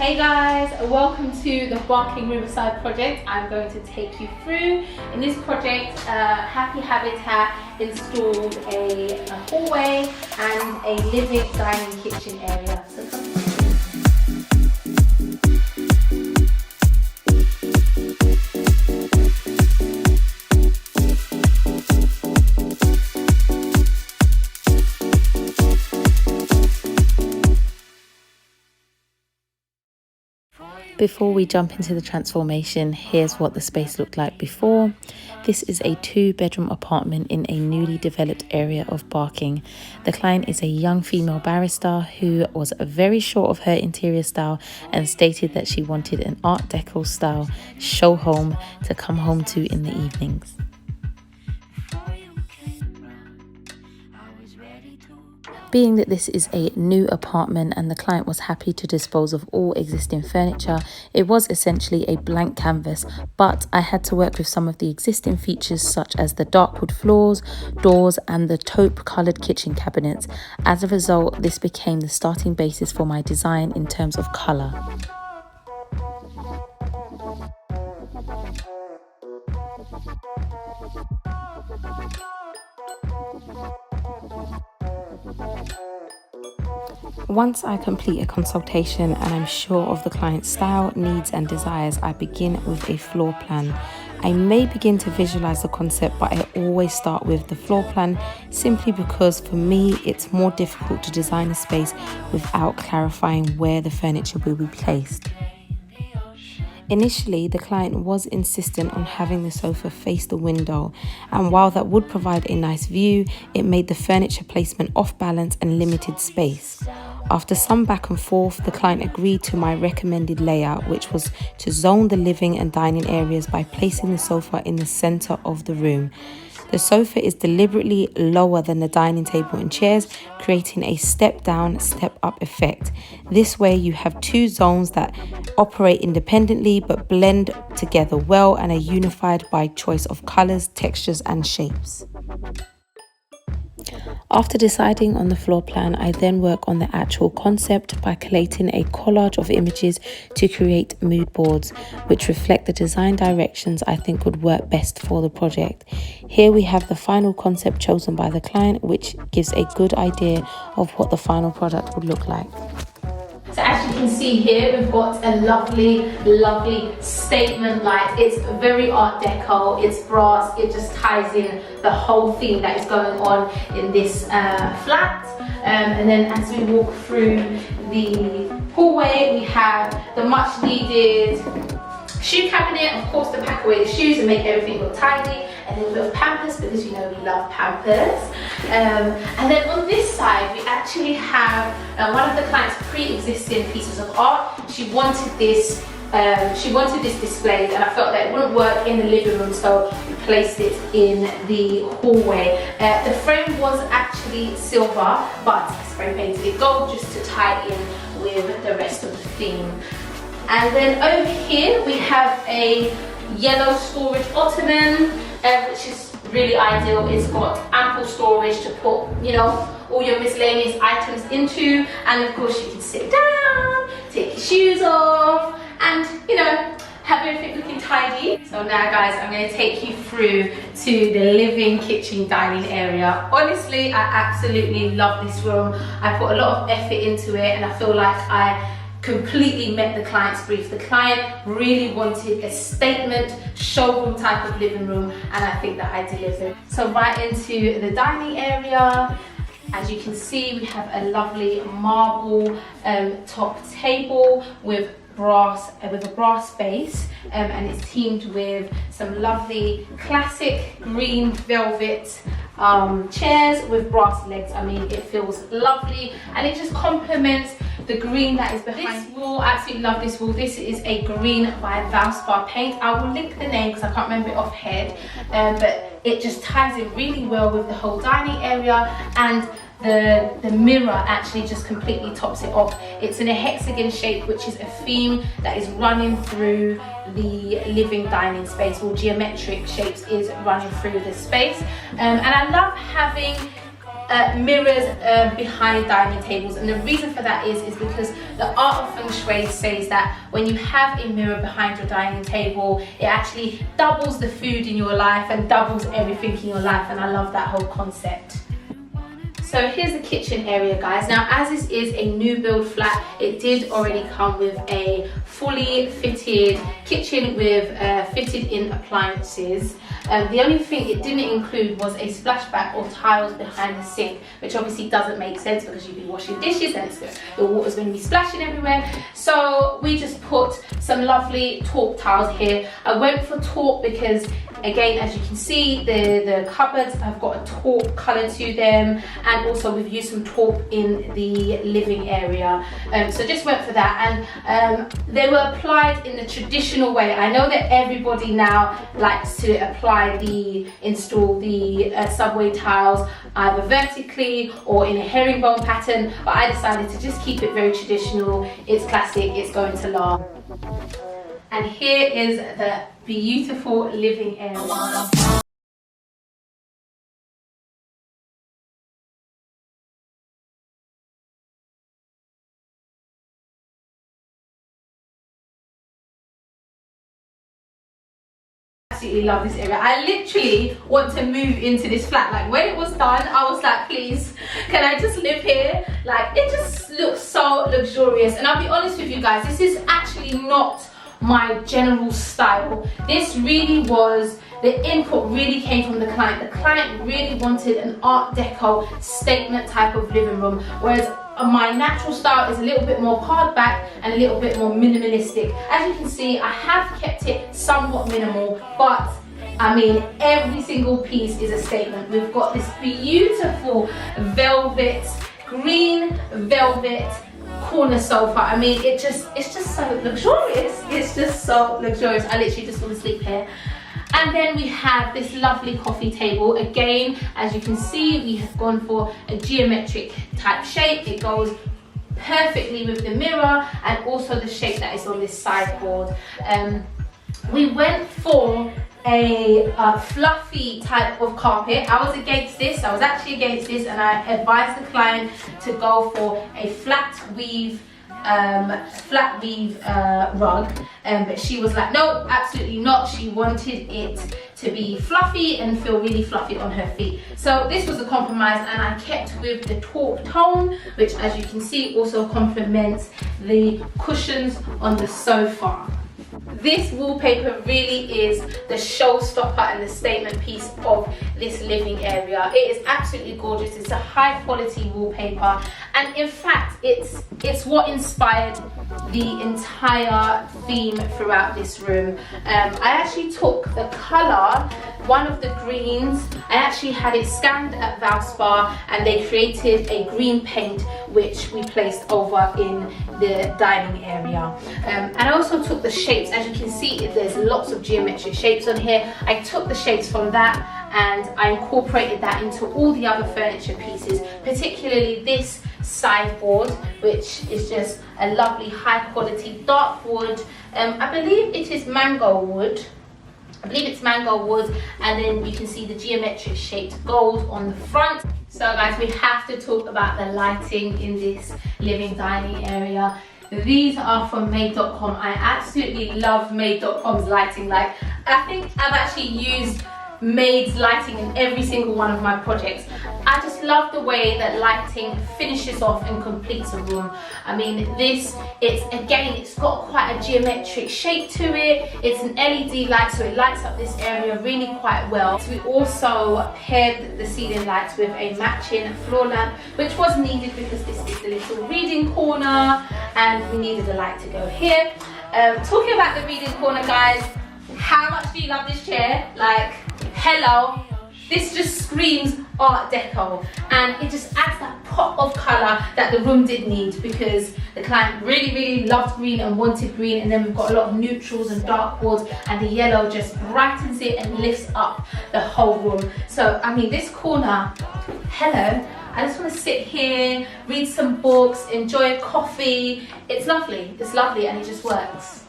Hey guys, welcome to the Barking Riverside project. I'm going to take you through. In this project, Happy Habitat installed a hallway and a living dining kitchen area. So come. Before we jump into the transformation, here's what the space looked like before. This is a 2-bedroom apartment in a newly developed area of Barking. The client is a young female barrister who was very sure of her interior style and stated that she wanted an Art Deco style show home to come home to in the evenings. Being that this is a new apartment and the client was happy to dispose of all existing furniture, it was essentially a blank canvas, but I had to work with some of the existing features such as the dark wood floors, doors and the taupe coloured kitchen cabinets. As a result, this became the starting basis for my design in terms of colour. Once I complete a consultation and I'm sure of the client's style, needs and desires, I begin with a floor plan. I may begin to visualize the concept, but I always start with the floor plan simply because for me it's more difficult to design a space without clarifying where the furniture will be placed. Initially, the client was insistent on having the sofa face the window, and while that would provide a nice view, it made the furniture placement off balance and limited space. After some back and forth, the client agreed to my recommended layout, which was to zone the living and dining areas by placing the sofa in the center of the room. The sofa is deliberately lower than the dining table and chairs, creating a step down, step up effect. This way you have two zones that operate independently but blend together well and are unified by choice of colors, textures and shapes. After deciding on the floor plan, I then work on the actual concept by collating a collage of images to create mood boards, which reflect the design directions I think would work best for the project. Here we have the final concept chosen by the client, which gives a good idea of what the final product would look like. So as you can see here, we've got a lovely statement light. It's very Art Deco, it's brass, it just ties in the whole theme that is going on in this flat. And then as we walk through the hallway, we have the much needed shoe cabinet, of course, to pack away the shoes and make everything look tidy, and then a little Pampers because you know we love Pampers. And then on this side, we actually have one of the client's pre-existing pieces of art. She wanted this displayed, and I felt that it wouldn't work in the living room, so we placed it in the hallway. The frame was actually silver, but I spray painted it gold just to tie in with the rest of the theme. And then over here we have a yellow storage ottoman, which is really ideal. It's got ample storage to put, you know, all your miscellaneous items into, and of course you can sit down, take your shoes off, and you know, have everything looking tidy. So now guys, I'm going to take you through to the living kitchen dining area. Honestly, I absolutely love this room. I put a lot of effort into it and I feel like I completely met the client's brief. The client really wanted a statement showroom type of living room, and I think that I delivered. So right into the dining area. As you can see, we have a lovely marble top table with a brass base, and it's teamed with some lovely classic green velvet chairs with brass legs. I mean, it feels lovely and it just complements the green that is behind. This wall, I absolutely love this wall. This is a green by Valspar paint. I will link the name because I can't remember it offhand, but it just ties in really well with the whole dining area, and the mirror actually just completely tops it off. It's in a hexagon shape, which is a theme that is running through the living dining space. All geometric shapes is running through the space, and I love having mirrors behind dining tables, and the reason for that is because the art of feng shui says that when you have a mirror behind your dining table, it actually doubles the food in your life and doubles everything in your life, and I love that whole concept. So here's the kitchen area, guys. Now, as this is a new build flat, it did already come with a fully fitted kitchen with fitted in appliances. The only thing it didn't include was a splashback or tiles behind the sink, which obviously doesn't make sense because you'd be washing dishes and the water's going to be splashing everywhere. So we just put some lovely taupe tiles here. I went for taupe because, again, as you can see, the cupboards have got a taupe colour to them, and also we've used some taupe in the living area. So just went for that, and they were applied in the traditional way. I know that everybody now likes to install the subway tiles either vertically or in a herringbone pattern, but I decided to just keep it very traditional. It's classic, it's going to last. And here is the beautiful living area. Absolutely love this area. I literally want to move into this flat. Like, when it was done, I was like, please, can I just live here? Like, it just looks so luxurious. And I'll be honest with you guys, this is actually not my general style. This really was, the input really came from the client. The client really wanted an Art Deco statement type of living room, whereas my natural style is a little bit more pared back and a little bit more minimalistic. As you can see, I have kept it somewhat minimal, but I mean, every single piece is a statement. We've got this beautiful velvet, green velvet corner sofa. I mean, it's just so luxurious. It's just so luxurious. I literally just want to sleep here. And then we have this lovely coffee table. Again, as you can see, we have gone for a geometric type shape. It goes perfectly with the mirror and also the shape that is on this sideboard. We went for a fluffy type of carpet. I was against this. I was actually against this, and I advised the client to go for a flat weave rug, but she was like, no, absolutely not. She wanted it to be fluffy and feel really fluffy on her feet. So this was a compromise, and I kept with the taupe tone, which, as you can see, also complements the cushions on the sofa. This wallpaper really is the showstopper and the statement piece of this living area. It is absolutely gorgeous. It's a high quality wallpaper, and in fact it's what inspired the entire theme throughout this room. I actually took the color, one of the greens, I actually had it scanned at Valspar, and they created a green paint which we placed over in the dining area. And I also took the shapes. As you can see, there's lots of geometric shapes on here. I took the shapes from that and I incorporated that into all the other furniture pieces, particularly this sideboard, which is just a lovely high quality dark wood. I believe it is mango wood. I believe it's mango wood, and then you can see the geometric shaped gold on the front. So guys, we have to talk about the lighting in this living dining area. These are from made.com. I absolutely love made.com's lighting. Like, I think I've actually used Made's lighting in every single one of my projects. I just love the way that lighting finishes off and completes a room. I mean, it's got quite a geometric shape to it. It's an LED light, so it lights up this area really quite well. So we also paired the ceiling lights with a matching floor lamp, which was needed because this is the little reading corner and we needed a light to go here. Talking about the reading corner, guys, how much do you love this chair? Like, hello, this just screams Art Deco, and it just adds that pop of colour that the room did need, because the client really loved green and wanted green, and then we've got a lot of neutrals and dartboards, and the yellow just brightens it and lifts up the whole room. So I mean, this corner, hello, I just want to sit here, read some books, enjoy a coffee. It's lovely, and it just works.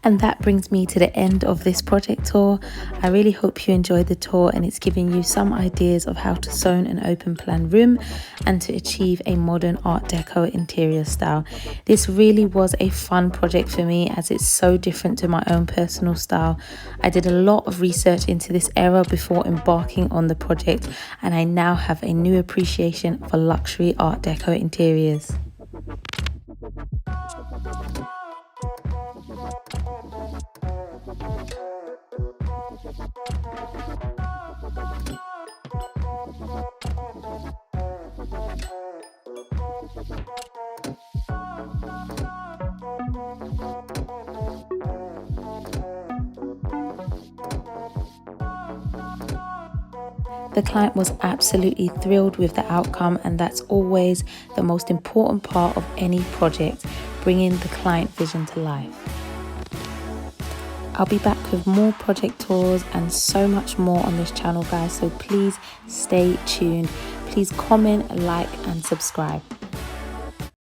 And that brings me to the end of this project tour. I really hope you enjoyed the tour and it's giving you some ideas of how to zone an open plan room and to achieve a modern Art Deco interior style. This really was a fun project for me as it's so different to my own personal style. I did a lot of research into this era before embarking on the project, and I now have a new appreciation for luxury Art Deco interiors. The client was absolutely thrilled with the outcome, and that's always the most important part of any project, bringing the client vision to life. I'll be back with more project tours and so much more on this channel, guys, so please stay tuned. Please comment, like and subscribe.